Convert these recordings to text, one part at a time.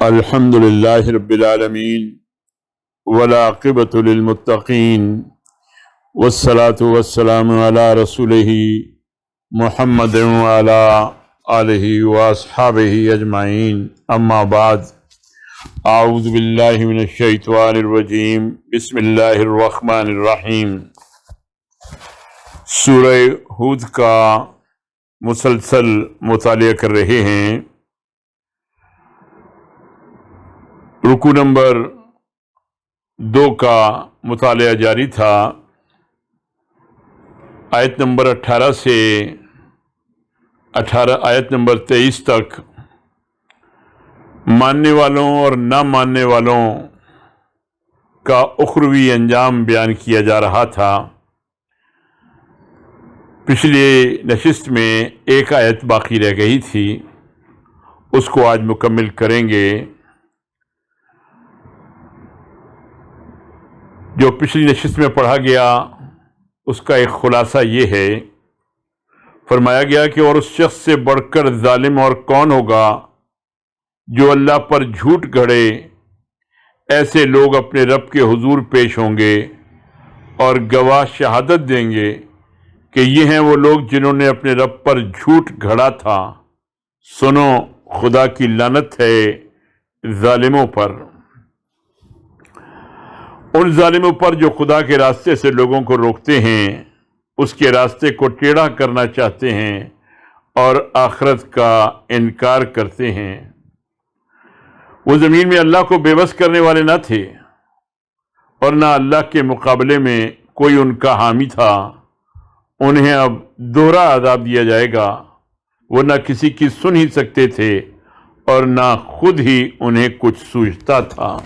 الحمد للہ رب العالمین والعاقبۃ للمتقین والصلاة والسلام علی رسولہ محمد وعلی آلہ واصحابہ اجمعین، اما بعد، اعوذ باللہ من الشیطان الرجیم، بسم اللہ الرحمن الرحیم۔ سورہ ہود کا مسلسل مطالعہ کر رہے ہیں۔ رکوع نمبر 2 کا مطالعہ جاری تھا۔ آیت نمبر 18 سے آیت نمبر 23 تک ماننے والوں اور نہ ماننے والوں کا اخروی انجام بیان کیا جا رہا تھا۔ پچھلے نشست میں ایک آیت باقی رہ گئی تھی، اس کو آج مکمل کریں گے۔ جو پچھلی نشست میں پڑھا گیا اس کا ایک خلاصہ یہ ہے، فرمایا گیا کہ اور اس شخص سے بڑھ کر ظالم اور کون ہوگا جو اللہ پر جھوٹ گھڑے۔ ایسے لوگ اپنے رب کے حضور پیش ہوں گے اور گواہ شہادت دیں گے کہ یہ ہیں وہ لوگ جنہوں نے اپنے رب پر جھوٹ گھڑا تھا۔ سنو، خدا کی لعنت ہے ظالموں پر، ان ظالموں پر جو خدا کے راستے سے لوگوں کو روکتے ہیں، اس کے راستے کو ٹیڑھا کرنا چاہتے ہیں اور آخرت کا انکار کرتے ہیں۔ وہ زمین میں اللہ کو بے بس کرنے والے نہ تھے اور نہ اللہ کے مقابلے میں کوئی ان کا حامی تھا۔ انہیں اب دوہرا عذاب دیا جائے گا۔ وہ نہ کسی کی سن ہی سکتے تھے اور نہ خود ہی انہیں کچھ سوچتا تھا۔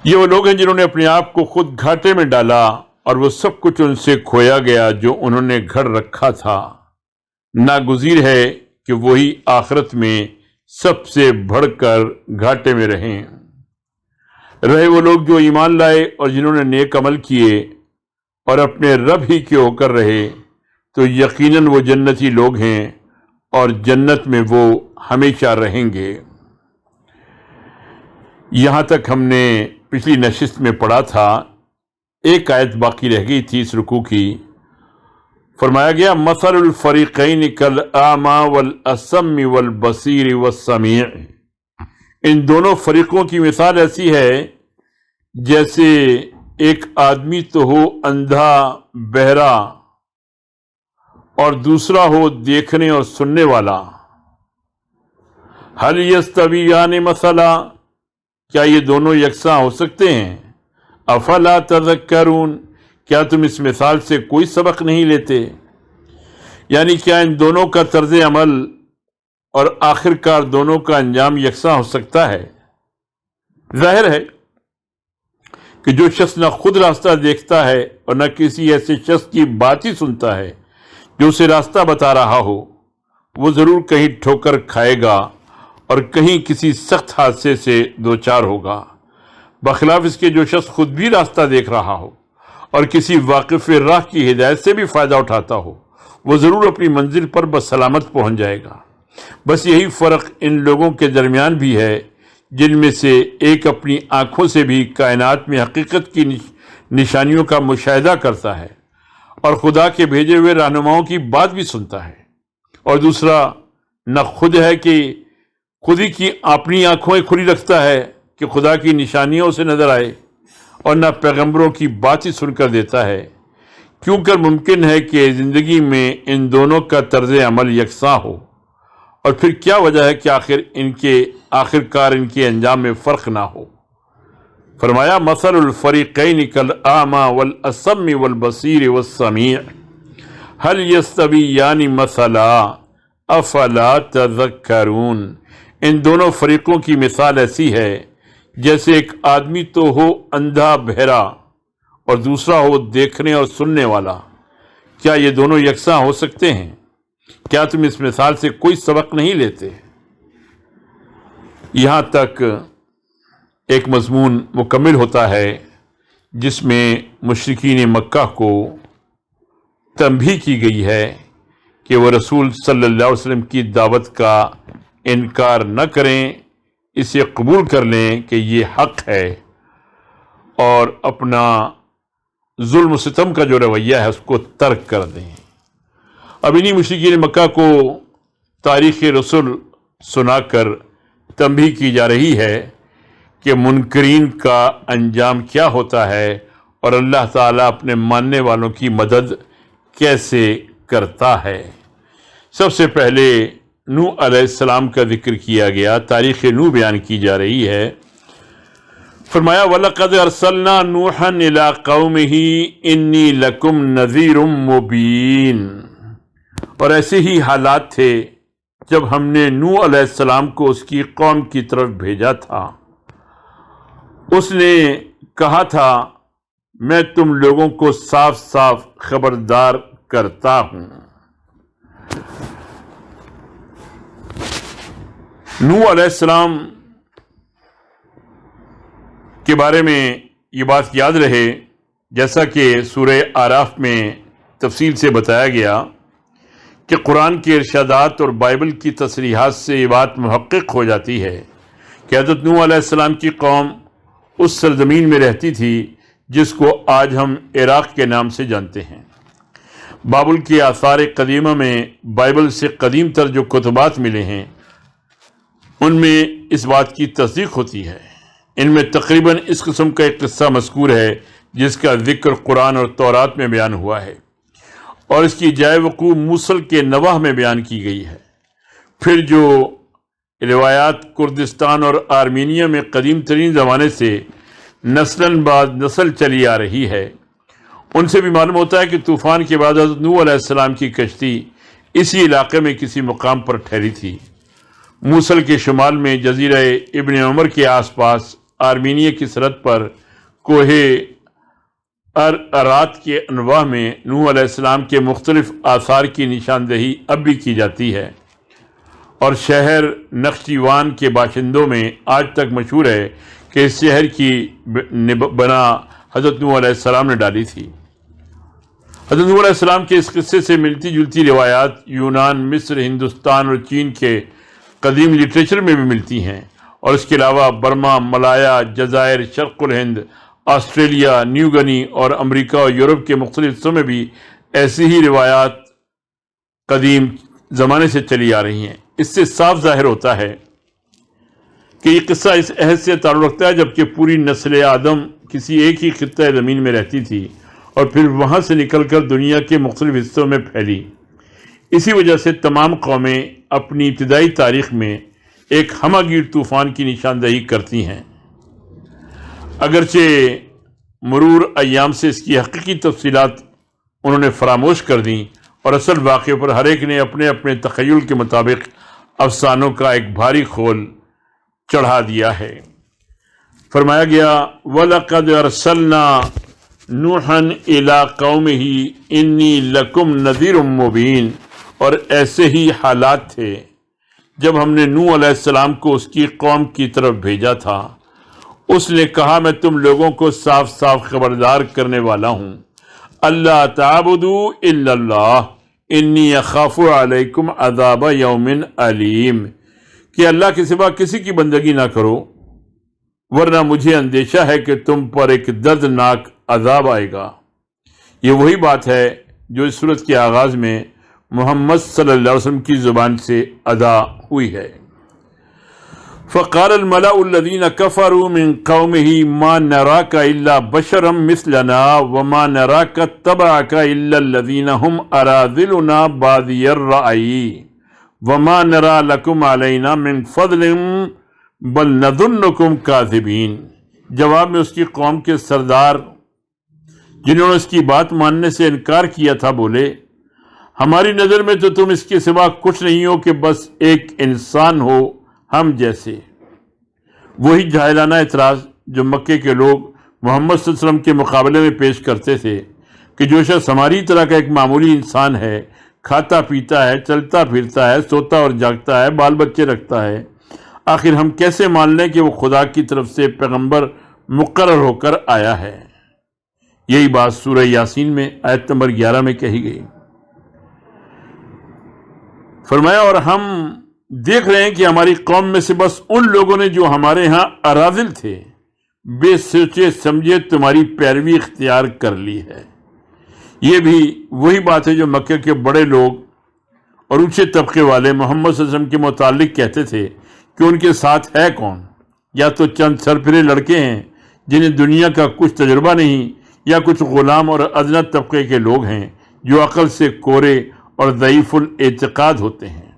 یہ وہ لوگ ہیں جنہوں نے اپنے آپ کو خود گھاٹے میں ڈالا اور وہ سب کچھ ان سے کھویا گیا جو انہوں نے گھڑ رکھا تھا۔ ناگزیر ہے کہ وہی آخرت میں سب سے بڑھ کر گھاٹے میں رہے وہ لوگ جو ایمان لائے اور جنہوں نے نیک عمل کیے اور اپنے رب ہی کے ہو کر رہے، تو یقیناً وہ جنتی لوگ ہیں اور جنت میں وہ ہمیشہ رہیں گے۔ یہاں تک ہم نے پچھلی نشست میں پڑھا تھا۔ ایک آیت باقی رہ گئی تھی اس رکوع کی۔ فرمایا گیا مثل الفریقین کالاعمی والاصم والبصیر والسمیع، ان دونوں فریقوں کی مثال ایسی ہے جیسے ایک آدمی تو ہو اندھا بہرا اور دوسرا ہو دیکھنے اور سننے والا۔ هل یستویان مثلا، کیا یہ دونوں یکساں ہو سکتے ہیں؟ افلا تذکرون، کیا تم اس مثال سے کوئی سبق نہیں لیتے؟ یعنی کیا ان دونوں کا طرز عمل اور آخرکار دونوں کا انجام یکساں ہو سکتا ہے؟ ظاہر ہے کہ جو شخص نہ خود راستہ دیکھتا ہے اور نہ کسی ایسے شخص کی بات ہی سنتا ہے جو اسے راستہ بتا رہا ہو، وہ ضرور کہیں ٹھوکر کھائے گا اور کہیں کسی سخت حادثے سے دوچار ہوگا، بخلاف اس کے جو شخص خود بھی راستہ دیکھ رہا ہو اور کسی واقف راہ کی ہدایت سے بھی فائدہ اٹھاتا ہو، وہ ضرور اپنی منزل پر بسلامت پہنچ جائے گا۔ بس یہی فرق ان لوگوں کے درمیان بھی ہے جن میں سے ایک اپنی آنکھوں سے بھی کائنات میں حقیقت کی نشانیوں کا مشاہدہ کرتا ہے اور خدا کے بھیجے ہوئے رہنماؤں کی بات بھی سنتا ہے، اور دوسرا نہ خود ہے کہ خود ہی کی اپنی آنکھوں کھلی رکھتا ہے کہ خدا کی نشانیوں سے نظر آئے، اور نہ پیغمبروں کی بات ہی سن کر دیتا ہے۔ کیوں کر ممکن ہے کہ زندگی میں ان دونوں کا طرز عمل یکساں ہو، اور پھر کیا وجہ ہے کہ آخرکار ان کے انجام میں فرق نہ ہو۔ فرمایا مثل الفریقین کالاعمی والاصم والبصیر والسمیع هل یستویان مثلا افلا تذکرون، ان دونوں فریقوں کی مثال ایسی ہے جیسے ایک آدمی تو ہو اندھا بہرا اور دوسرا ہو دیکھنے اور سننے والا۔ کیا یہ دونوں یکساں ہو سکتے ہیں؟ کیا تم اس مثال سے کوئی سبق نہیں لیتے؟ یہاں تک ایک مضمون مکمل ہوتا ہے جس میں مشرکین مکہ کو تنبیہ کی گئی ہے کہ وہ رسول صلی اللہ علیہ وسلم کی دعوت کا انکار نہ کریں، اسے قبول کر لیں کہ یہ حق ہے، اور اپنا ظلم و ستم کا جو رویہ ہے اس کو ترک کر دیں۔ اب انہی مشرکین مکہ کو تاریخ رسل سنا کر تنبیہ کی جا رہی ہے کہ منکرین کا انجام کیا ہوتا ہے اور اللہ تعالیٰ اپنے ماننے والوں کی مدد کیسے کرتا ہے۔ سب سے پہلے نوح علیہ السلام کا ذکر کیا گیا، تاریخ نوح بیان کی جا رہی ہے۔ فرمایا وَلَقَدْ أَرْسَلْنَا نُوحًا إِلَىٰ قَوْمِهِ إِنِّي لَكُمْ نَذِيرٌ مُّبِينٌ، اور ایسے ہی حالات تھے جب ہم نے نوح علیہ السلام کو اس کی قوم کی طرف بھیجا تھا۔ اس نے کہا تھا میں تم لوگوں کو صاف صاف خبردار کرتا ہوں۔ نوح علیہ السلام کے بارے میں یہ بات یاد رہے، جیسا کہ سورہ اعراف میں تفصیل سے بتایا گیا کہ قرآن کے ارشادات اور بائبل کی تصریحات سے یہ بات محقق ہو جاتی ہے کہ حضرت نوح علیہ السلام کی قوم اس سرزمین میں رہتی تھی جس کو آج ہم عراق کے نام سے جانتے ہیں۔ بابل کے آثار قدیمہ میں بائبل سے قدیم تر جو کتبات ملے ہیں ان میں اس بات کی تصدیق ہوتی ہے۔ ان میں تقریباً اس قسم کا ایک قصہ مذکور ہے جس کا ذکر قرآن اور تورات میں بیان ہوا ہے، اور اس کی جائے وقوع موصل کے نواح میں بیان کی گئی ہے۔ پھر جو روایات کردستان اور آرمینیا میں قدیم ترین زمانے سے نسلاً بعد نسل چلی آ رہی ہے، ان سے بھی معلوم ہوتا ہے کہ طوفان کے بعد حضرت نوح علیہ السلام کی کشتی اسی علاقے میں کسی مقام پر ٹھہری تھی۔ موصل کے شمال میں جزیرہ ابن عمر کے آس پاس آرمینیا کی سرحد پر کوہ ارات کے انواع میں نوح علیہ السلام کے مختلف آثار کی نشاندہی اب بھی کی جاتی ہے، اور شہر نخچیوان کے باشندوں میں آج تک مشہور ہے کہ اس شہر کی بنا حضرت نوح علیہ السلام نے ڈالی تھی۔ حضرت نوح علیہ السلام کے اس قصے سے ملتی جلتی روایات یونان، مصر، ہندوستان اور چین کے قدیم لٹریچر میں بھی ملتی ہیں، اور اس کے علاوہ برما، ملایا، جزائر، شرق الہند، آسٹریلیا، نیو گنی اور امریکہ اور یورپ کے مختلف حصوں میں بھی ایسی ہی روایات قدیم زمانے سے چلی آ رہی ہیں۔ اس سے صاف ظاہر ہوتا ہے کہ یہ قصہ اس عہد سے تعلق رکھتا ہے جبکہ پوری نسل آدم کسی ایک ہی خطہ زمین میں رہتی تھی اور پھر وہاں سے نکل کر دنیا کے مختلف حصوں میں پھیلی۔ اسی وجہ سے تمام قومیں اپنی ابتدائی تاریخ میں ایک ہمہ گیر طوفان کی نشاندہی کرتی ہیں، اگرچہ مرور ایام سے اس کی حقیقی تفصیلات انہوں نے فراموش کر دیں اور اصل واقعے پر ہر ایک نے اپنے اپنے تخیل کے مطابق افسانوں کا ایک بھاری خول چڑھا دیا ہے۔ فرمایا گیا وَلَقَدْ أَرْسَلْنَا نُوحًا إِلَىٰ قَوْمِهِ إِنِّي لَكُمْ نَذِيرٌ مُّبِينٌ، اور ایسے ہی حالات تھے جب ہم نے نوح علیہ السلام کو اس کی قوم کی طرف بھیجا تھا۔ اس نے کہا میں تم لوگوں کو صاف صاف خبردار کرنے والا ہوں، اللہ تعبدوا الا اللہ انی اخاف علیکم عذاب یوم علیم، کہ اللہ کے سوا کسی کی بندگی نہ کرو ورنہ مجھے اندیشہ ہے کہ تم پر ایک دردناک عذاب آئے گا۔ یہ وہی بات ہے جو اس سورت کے آغاز میں محمد صلی اللہ علیہ وسلم کی زبان سے ادا ہوئی ہے۔ فقال الملأ الذين كفروا من قومه ما نراك إلا بشرا مثلنا وما نراك اتبعك إلا الذين هم أراذلنا بادي الرأي وما نرى لكم علينا من فضل بل نظنكم كاذبين۔ جواب میں اس کی قوم کے سردار جنہوں نے اس کی بات ماننے سے انکار کیا تھا بولے ہماری نظر میں تو تم اس کے سوا کچھ نہیں ہو کہ بس ایک انسان ہو ہم جیسے۔ وہی جاہلانہ اعتراض جو مکے کے لوگ محمد صلی اللہ علیہ وسلم کے مقابلے میں پیش کرتے تھے کہ جو شخص ہماری طرح کا ایک معمولی انسان ہے، کھاتا پیتا ہے، چلتا پھرتا ہے، سوتا اور جاگتا ہے، بال بچے رکھتا ہے، آخر ہم کیسے مان لیں کہ وہ خدا کی طرف سے پیغمبر مقرر ہو کر آیا ہے۔ یہی بات سورہ یاسین میں آیت نمبر 11 میں کہی گئی۔ فرمایا اور ہم دیکھ رہے ہیں کہ ہماری قوم میں سے بس ان لوگوں نے جو ہمارے ہاں اراذل تھے بے سوچے سمجھے تمہاری پیروی اختیار کر لی ہے۔ یہ بھی وہی بات ہے جو مکہ کے بڑے لوگ اور اونچے طبقے والے محمد صلی اللہ علیہ وسلم کے متعلق کہتے تھے کہ ان کے ساتھ ہے کون؟ یا تو چند سرپھرے لڑکے ہیں جنہیں دنیا کا کچھ تجربہ نہیں، یا کچھ غلام اور ادنیٰ طبقے کے لوگ ہیں جو عقل سے کورے اور ضعیف الاعتقاد ہوتے ہیں۔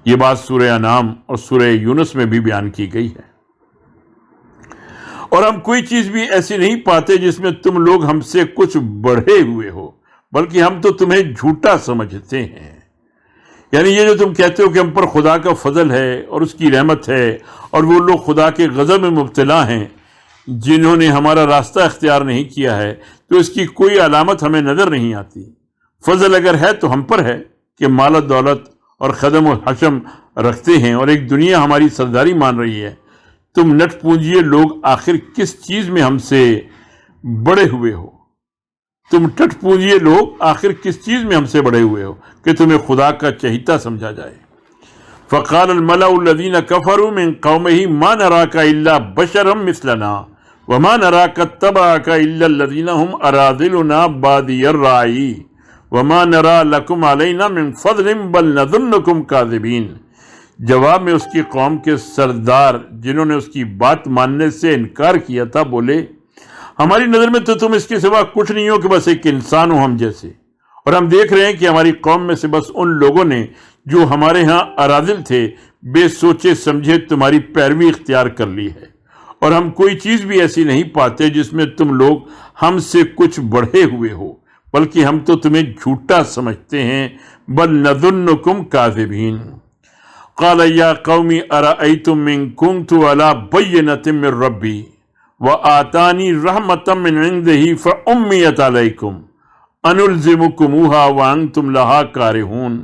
یہ بات سورہ انعام اور سورہ یونس میں بھی بیان کی گئی ہے۔ اور ہم کوئی چیز بھی ایسی نہیں پاتے جس میں تم لوگ ہم سے کچھ بڑھے ہوئے ہو، بلکہ ہم تو تمہیں جھوٹا سمجھتے ہیں۔ یعنی یہ جو تم کہتے ہو کہ ہم پر خدا کا فضل ہے اور اس کی رحمت ہے، اور وہ لوگ خدا کے غضب میں مبتلا ہیں جنہوں نے ہمارا راستہ اختیار نہیں کیا ہے، تو اس کی کوئی علامت ہمیں نظر نہیں آتی۔ فضل اگر ہے تو ہم پر ہے کہ مال و دولت اور خدم و حشم رکھتے ہیں، اور ایک دنیا ہماری سرداری مان رہی ہے۔ تم نٹ پونجیے لوگ آخر کس چیز میں ہم سے بڑے ہوئے ہو؟ تم ٹٹ پونجیے لوگ آخر کس چیز میں ہم سے بڑے ہوئے ہو کہ تمہیں خدا کا چہیتا سمجھا جائے؟ فقال الملأ الذين كفروا من قومه ما نراك الا بشرا مثلنا وما نراك اتبعك الا الذين هم اراذلنا بادي الرأي وما نرى لكم علينا من فضل بل نظنكم كاذبين۔ جواب میں اس کی قوم کے سردار جنہوں نے اس کی بات ماننے سے انکار کیا تھا بولے، ہماری نظر میں تو تم اس کے سوا کچھ نہیں ہو کہ بس ایک انسان ہو ہم جیسے، اور ہم دیکھ رہے ہیں کہ ہماری قوم میں سے بس ان لوگوں نے جو ہمارے ہاں اراذل تھے بے سوچے سمجھے تمہاری پیروی اختیار کر لی ہے، اور ہم کوئی چیز بھی ایسی نہیں پاتے جس میں تم لوگ ہم سے کچھ بڑھے ہوئے ہو، بلکہ ہم تو تمہیں جھوٹا سمجھتے ہیں۔ بل نظنکم کاذبین۔ قال یا قوم ارأیتم ان کنت علی بینۃ من ربی وآتانی رحمۃ من عنده فعمیت علیکم انلزمکموہا وانتم لہا کارہون۔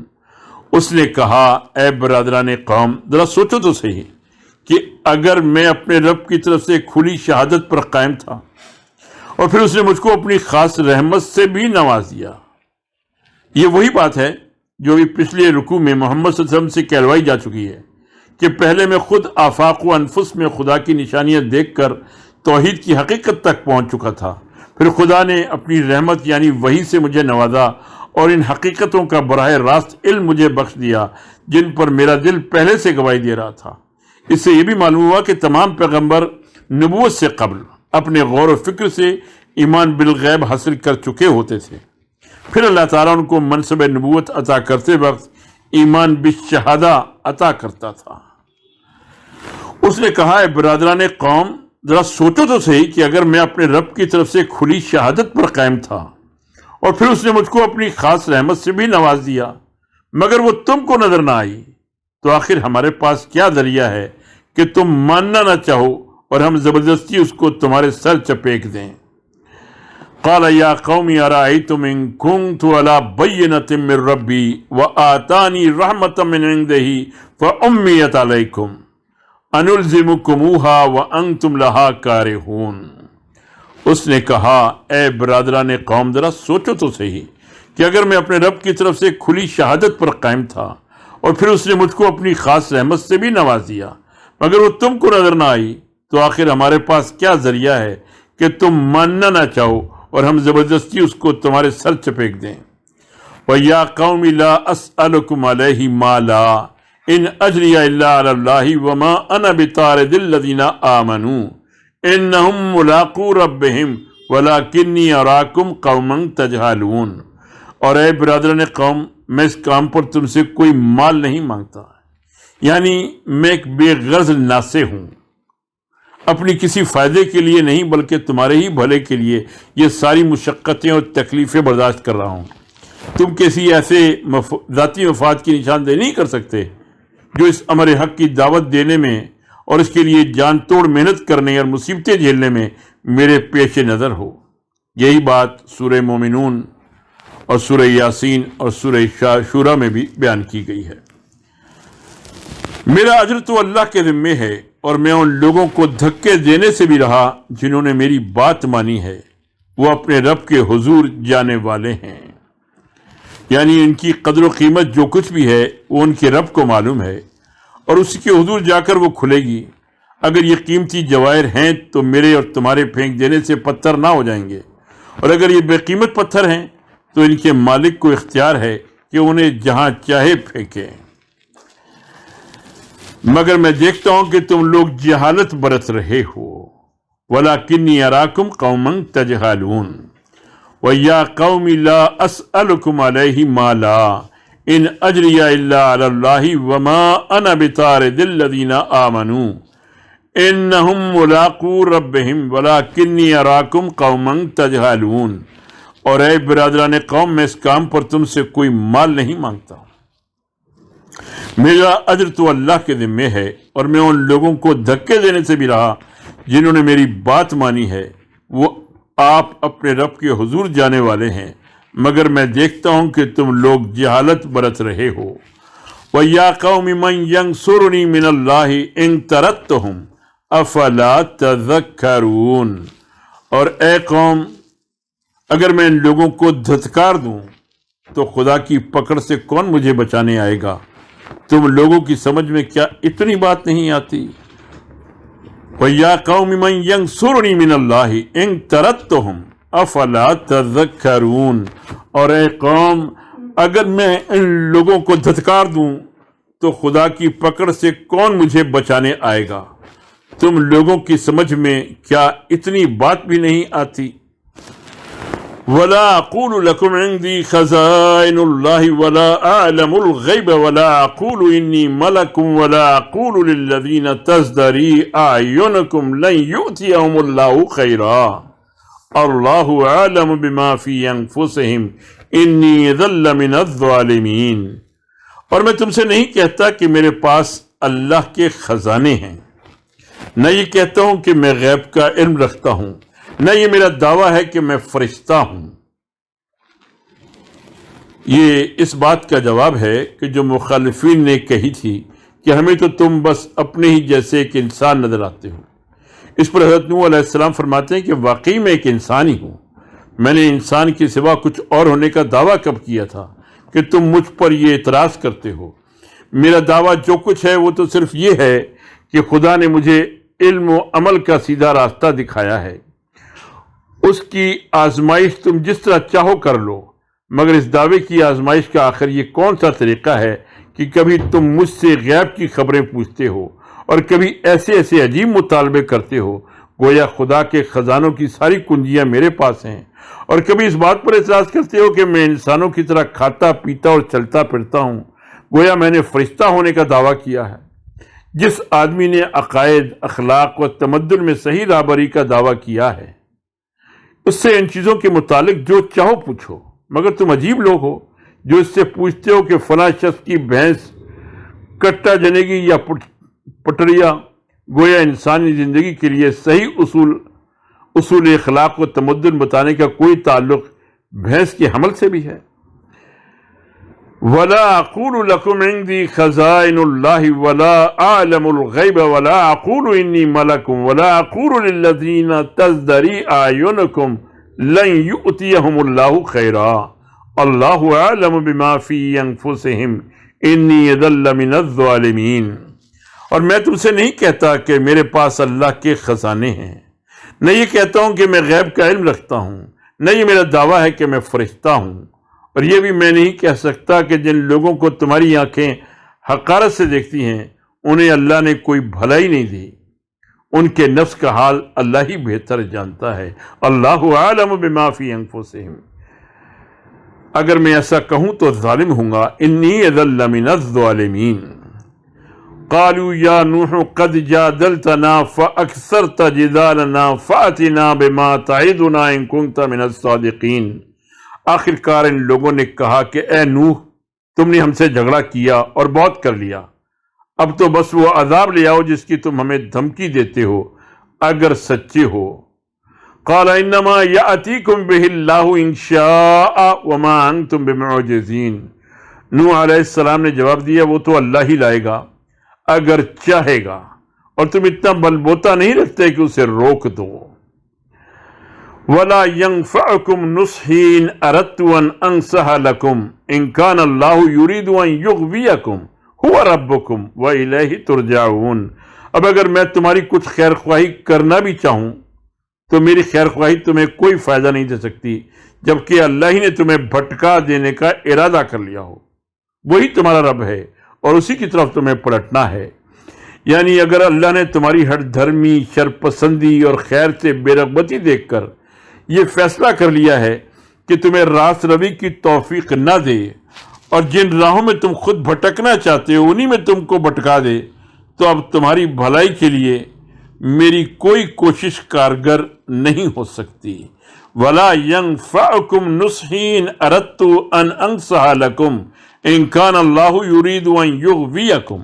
اس نے کہا، اے برادران قوم، ذرا سوچو تو صحیح کہ اگر میں اپنے رب کی طرف سے کھلی شہادت پر قائم تھا اور پھر اس نے مجھ کو اپنی خاص رحمت سے بھی نواز دیا۔ یہ وہی بات ہے جو بھی پچھلے رکوع میں محمد صلی اللہ علیہ وسلم سے کہلوائی جا چکی ہے کہ پہلے میں خود آفاق و انفس میں خدا کی نشانیاں دیکھ کر توحید کی حقیقت تک پہنچ چکا تھا، پھر خدا نے اپنی رحمت یعنی وحی سے مجھے نوازا اور ان حقیقتوں کا براہ راست علم مجھے بخش دیا جن پر میرا دل پہلے سے گواہی دے رہا تھا۔ اس سے یہ بھی معلوم ہوا کہ تمام پیغمبر نبوت سے قبل اپنے غور و فکر سے ایمان بالغیب حاصل کر چکے ہوتے تھے، پھر اللہ تعالیٰ ان کو منصب نبوت عطا کرتے وقت ایمان بالشہادہ عطا کرتا تھا۔ اس نے کہا، اے برادران قوم، ذرا سوچو تو صحیح کہ اگر میں اپنے رب کی طرف سے کھلی شہادت پر قائم تھا اور پھر اس نے مجھ کو اپنی خاص رحمت سے بھی نواز دیا مگر وہ تم کو نظر نہ آئی، تو آخر ہمارے پاس کیا ذریعہ ہے کہ تم ماننا نہ چاہو اور ہم زبردستی اس کو تمہارے سر چپیک دیں۔ قال یا قوم ارأیتم ان کنت علی بینۃ من ربی وآتانی رحمۃ من عنده فعمیت علیکم انلزمکموہا وانتم لہا کارہون۔ اس نے کہا، اے برادران قوم، ذرا سوچو تو صحیح کہ اگر میں اپنے رب کی طرف سے کھلی شہادت پر قائم تھا اور پھر اس نے مجھ کو اپنی خاص رحمت سے بھی نواز دیا مگر وہ تم کو نظر نہ آئی، تو آخر ہمارے پاس کیا ذریعہ ہے کہ تم ماننا نہ چاہو اور ہم زبردستی اس کو تمہارے سر چپیک دیں۔ وَيَا قَوْمِ لَا أَسْأَلُكُمْ عَلَيْهِ مَالًا إِنْ أَجْرِيَ إِلَّا عَلَى اللَّهِ وَمَا أَنَا بِطَارِدِ الَّذِينَ آمَنُوا إِنَّهُمْ مُلَاقُو رَبِّهِمْ وَلَكِنِّي أَرَاكُمْ قَوْمًا تَجْهَلُونَ۔ اور اے برادران قوم، میں اس کام پر تم سے کوئی مال نہیں مانگتا، یعنی میں ایک بے غرض ناسے ہوں، اپنی کسی فائدے کے لیے نہیں بلکہ تمہارے ہی بھلے کے لیے یہ ساری مشقتیں اور تکلیفیں برداشت کر رہا ہوں۔ تم کسی ایسے ذاتی مفاد کی نشاندہی نہیں کر سکتے جو اس امر حق کی دعوت دینے میں اور اس کے لیے جان توڑ محنت کرنے اور مصیبتیں جھیلنے میں میرے پیش نظر ہو۔ یہی بات سورہ مومنون اور سورہ یاسین اور سورہ شورا میں بھی بیان کی گئی ہے۔ میرا اجر تو اللہ کے ذمے ہے اور میں ان لوگوں کو دھکے دینے سے بھی رہا جنہوں نے میری بات مانی ہے، وہ اپنے رب کے حضور جانے والے ہیں۔ یعنی ان کی قدر و قیمت جو کچھ بھی ہے وہ ان کے رب کو معلوم ہے، اور اسی کے حضور جا کر وہ کھلے گی۔ اگر یہ قیمتی جواہر ہیں تو میرے اور تمہارے پھینک دینے سے پتھر نہ ہو جائیں گے، اور اگر یہ بے قیمت پتھر ہیں تو ان کے مالک کو اختیار ہے کہ انہیں جہاں چاہے پھینکے۔ مگر میں دیکھتا ہوں کہ تم لوگ جہالت برت رہے ہو۔ وَلَكِنِّي أَرَاكُمْ قَوْمًا تَجْهَلُونَ وَيَا قَوْمِ لَا أَسْأَلُكُمْ عَلَيْهِ مَالًا إِنْ أَجْرِيَ إِلَّا عَلَى اللَّهِ وَمَا أَنَا بِطَارِدِ الَّذِينَ آمَنُوا إِنَّهُمْ مُلَاقُو رَبِّهِمْ وَلَكِنِّي أَرَاكُمْ قَوْمًا تَجْهَلُونَ۔ اور اے برادران قوم، میں اس کام پر تم سے کوئی مال نہیں مانگتا، میرا اجر تو اللہ کے ذمے ہے، اور میں ان لوگوں کو دھکے دینے سے بھی رہا جنہوں نے میری بات مانی ہے۔ وہ آپ اپنے رب کے حضور جانے والے ہیں، مگر میں دیکھتا ہوں کہ تم لوگ جہالت برت رہے ہو۔ وَيَا قَوْمِ مَنْ يَنْصُرُنِي مِنَ اللَّهِ إِنْ طَرَدتُّهُمْ أَفَلَا تَذَكَّرُونَ۔ اور اے قوم، اگر میں ان لوگوں کو دھتکار دوں تو خدا کی پکڑ سے کون مجھے بچانے آئے گا؟ تم لوگوں کی سمجھ میں کیا اتنی بات نہیں آتی؟ وَيَا قَوْمِ مَنْ يَنْصُرُنِي مِنَ اللَّهِ إِنْ طَرَدتُّهُمْ أَفَلَا تَذَكَّرُونَ۔ اور اے قوم، اگر میں ان لوگوں کو دھتکار دوں تو خدا کی پکڑ سے کون مجھے بچانے آئے گا؟ تم لوگوں کی سمجھ میں کیا اتنی بات بھی نہیں آتی؟ وَلَا أَقُولُ لَكُمْ عِنْدِي خَزَائِنُ اللَّهِ وَلَا أَعْلَمُ الْغَيْبَ وَلَا أَقُولُ إِنِّي مَلَكٌ وَلَا أَقُولُ لِلَّذِينَ تَزْدَرِي أَعْيُنُكُمْ لَنْ يُؤْتِيَهُمُ اللَّهُ خَيْرًا اللَّهُ أَعْلَمُ بِمَا فِي أَنفُسِهِمْ إِنِّي إِذًا لَّمِنَ الظَّالِمِينَ۔ اور میں تم سے نہیں کہتا کہ میرے پاس اللہ کے خزانے ہیں، نہ یہ کہتا ہوں کہ میں غیب کا علم رکھتا ہوں، نہ یہ میرا دعویٰ ہے کہ میں فرشتہ ہوں۔ یہ اس بات کا جواب ہے کہ جو مخالفین نے کہی تھی کہ ہمیں تو تم بس اپنے ہی جیسے ایک انسان نظر آتے ہو۔ اس پر حضرت نوح علیہ السلام فرماتے ہیں کہ واقعی میں ایک انسان ہی ہوں، میں نے انسان کے سوا کچھ اور ہونے کا دعویٰ کب کیا تھا کہ تم مجھ پر یہ اعتراض کرتے ہو؟ میرا دعویٰ جو کچھ ہے وہ تو صرف یہ ہے کہ خدا نے مجھے علم و عمل کا سیدھا راستہ دکھایا ہے۔ اس کی آزمائش تم جس طرح چاہو کر لو، مگر اس دعوے کی آزمائش کا آخر یہ کون سا طریقہ ہے کہ کبھی تم مجھ سے غیب کی خبریں پوچھتے ہو اور کبھی ایسے ایسے عجیب مطالبے کرتے ہو گویا خدا کے خزانوں کی ساری کنجیاں میرے پاس ہیں، اور کبھی اس بات پر اعتراض کرتے ہو کہ میں انسانوں کی طرح کھاتا پیتا اور چلتا پھرتا ہوں، گویا میں نے فرشتہ ہونے کا دعویٰ کیا ہے۔ جس آدمی نے عقائد، اخلاق و تمدن میں صحیح رہبری کا دعویٰ کیا ہے، اس سے ان چیزوں کے متعلق جو چاہو پوچھو، مگر تم عجیب لوگ ہو جو اس سے پوچھتے ہو کہ فلاں شخص کی بھینس کٹا جنے گی یا پٹریا، گویا انسانی زندگی کے لیے صحیح اصول اخلاق و تمدن بتانے کا کوئی تعلق بھینس کے حمل سے بھی ہے۔ وَلَا أَقُولُ لَكُمْ عِنْدِي خَزَائِنُ اللَّهِ وَلَا أَعْلَمُ الْغَيْبَ وَلَا أَقُولُ إِنِّي مَلَكٌ وَلَا أَقُولُ لِلَّذِينَ تَزْدَرِي أَعْيُنُكُمْ لَنْ يُؤْتِيَهُمُ اللَّهُ خَيْرًا اللَّهُ أَعْلَمُ بِمَا فِي أَنفُسِهِمْ إِنِّي إِذًا لَّمِنَ الظَّالِمِينَ۔ اور میں تم سے نہیں کہتا کہ میرے پاس اللہ کے خزانے ہیں، نہ یہ کہتا ہوں کہ میں غیب کا علم رکھتا ہوں، نہ یہ میرا دعویٰ ہے کہ میں فرشتہ ہوں، اور یہ بھی میں نہیں کہہ سکتا کہ جن لوگوں کو تمہاری آنکھیں حقارت سے دیکھتی ہیں انہیں اللہ نے کوئی بھلائی نہیں دی، ان کے نفس کا حال اللہ ہی بہتر جانتا ہے۔ اللہ عالم بما فی انفسہم۔ اگر میں ایسا کہوں تو ظالم ہوں گا، انی اذا لمن الظالمین۔ قالوا یا نوح قد جادلتنا فاکثرت جدالنا فاتنا بما تعدنا ان کنت من الصادقین۔ آخر کار ان لوگوں نے کہا کہ اے نوح، تم نے ہم سے جھگڑا کیا اور بہت کر لیا، اب تو بس وہ عذاب لے آؤ جس کی تم ہمیں دھمکی دیتے ہو اگر سچے ہو۔ قال انما یاتیکم بہ اللہ ان شاء وما انتم بمعجزین۔ نوح علیہ السلام نے جواب دیا وہ تو اللہ ہی لائے گا اگر چاہے گا، اور تم اتنا بل بوتا نہیں رکھتے کہ اسے روک دو۔ ولا ينفعكم نصحي إن أردت أن أنصح لكم إن كان الله يريد أن يغويكم هو ربكم وإليه ترجعون۔ اب اگر میں تمہاری کچھ خیر خواہی کرنا بھی چاہوں تو میری خیر خواہی تمہیں کوئی فائدہ نہیں دے سکتی جبکہ اللہ ہی نے تمہیں بھٹکا دینے کا ارادہ کر لیا ہو۔ وہی تمہارا رب ہے اور اسی کی طرف تمہیں پلٹنا ہے۔ یعنی اگر اللہ نے تمہاری ہٹ دھرمی، شرپسندی اور خیر سے بے رغبتی دیکھ کر یہ فیصلہ کر لیا ہے کہ تمہیں راست روی کی توفیق نہ دے اور جن راہوں میں تم خود بھٹکنا چاہتے ہو انہی میں تم کو بھٹکا دے، تو اب تمہاری بھلائی کے لیے میری کوئی کوشش کارگر نہیں ہو سکتی۔ وَلَا يَنفَعُكُمْ نُصْحِي إِنْ أَرَدتُّ أَنْ أَنصَحَ لَكُمْ إِنْ كَانَ اللَّهُ يُرِيدُ أَنْ يُغْوِيَكُمْ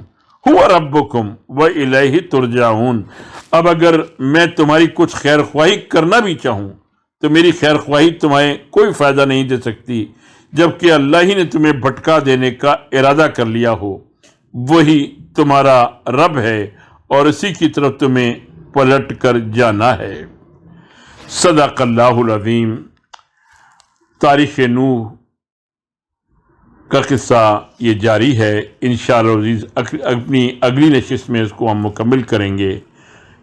هُوَ رَبُّكُمْ وَإِلَيْهِ تُرْجَعُونَ۔ اب اگر میں تمہاری کچھ خیر خواہی کرنا بھی چاہوں تو میری خیر خواہی تمہیں کوئی فائدہ نہیں دے سکتی جبکہ اللہ ہی نے تمہیں بھٹکا دینے کا ارادہ کر لیا ہو۔ وہی تمہارا رب ہے اور اسی کی طرف تمہیں پلٹ کر جانا ہے۔ صدق اللہ العظیم۔ تاریخ نوح کا قصہ یہ جاری ہے، انشاءاللہ عزیز اپنی اگلی نشست میں اس کو ہم مکمل کریں گے۔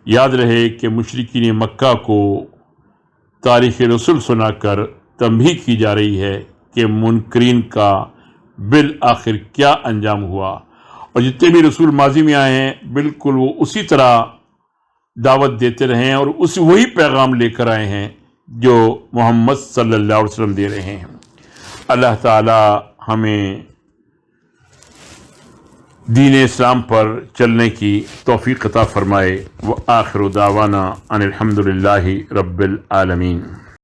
یاد رہے کہ مشرکین مکہ کو تاریخ رسول سنا کر تنبیہ کی جا رہی ہے کہ منکرین کا بالآخر کیا انجام ہوا، اور جتنے بھی رسول ماضی میں آئے ہیں بالکل وہ اسی طرح دعوت دیتے رہے ہیں اور وہی پیغام لے کر آئے ہیں جو محمد صلی اللہ علیہ وسلم دے رہے ہیں۔ اللہ تعالی ہمیں دین اسلام پر چلنے کی توفیق عطا فرمائے۔ وآخر دعوانا ان الحمد للہ رب العالمین۔